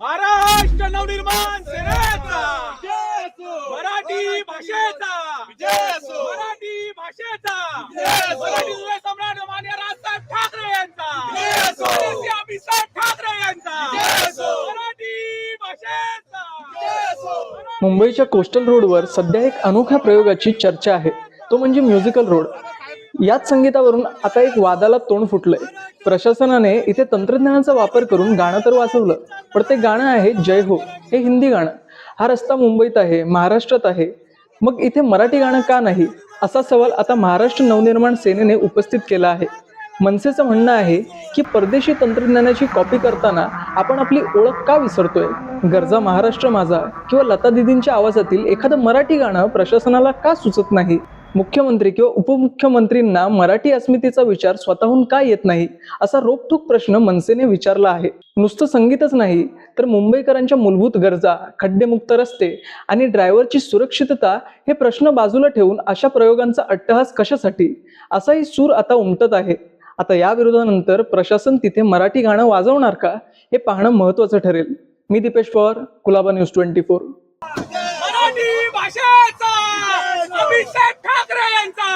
महाराष्ट्र नवनिर्माण सेनेचा मराठी भाषेचा मराठी भाषेचा मराठी जुळे सम्राट माननीय राजसाहेब ठाकरे यांचा अभिषेक ठाकरे यांचा मराठी भाषेचा। मुंबईच्या कोस्टल रोडवर सध्या एक अनोख्या प्रयोगाची चर्चा आहे, तो म्हणजे म्युझिकल रोड। याच संगीतावरून आता एक वादाला तोंड फुटलंय। प्रशासनाने इथे तंत्रज्ञानाचा वापर करून गाणं तर वाजवलं, पण ते गाणं आहे जय हो, हे हिंदी गाणं। हा रस्ता मुंबईत आहे, महाराष्ट्रात आहे, मग इथे मराठी गाणं का नाही, असा सवाल आता महाराष्ट्र नवनिर्माण सेनेने उपस्थित केला आहे। मनसेचं म्हणणं आहे की परदेशी तंत्रज्ञानाची कॉपी करताना आपण आपली ओळख का विसरतोय। गरजा महाराष्ट्र माझा किंवा लता दीदींच्या आवाजातील एखादं मराठी गाणं प्रशासनाला का सुचत नाही। मुख्यमंत्री किंवा उपमुख्यमंत्रींना मराठी अस्मितेचा विचार स्वतःहून का येत नाही, असा रोखठोक प्रश्न मनसेने विचारला आहे। नुसतं संगीतच नाही तर मुंबईकरांच्या मूलभूत गरजा, खड्डेमुक्त रस्ते आणि ड्रायव्हरची सुरक्षितता हे प्रश्न बाजूला ठेवून अशा प्रयोगांचा अट्टहास कशासाठी, असाही सूर आता उमटत आहे। आता या विरोधानंतर प्रशासन तिथे मराठी गाणं वाजवणार का, हे पाहणं महत्त्वाचं ठरेल। मी दीपेश पवार, कुलाबा न्यूज 24। मराठी भाषेचा अभिषेक ठाकरे यांचा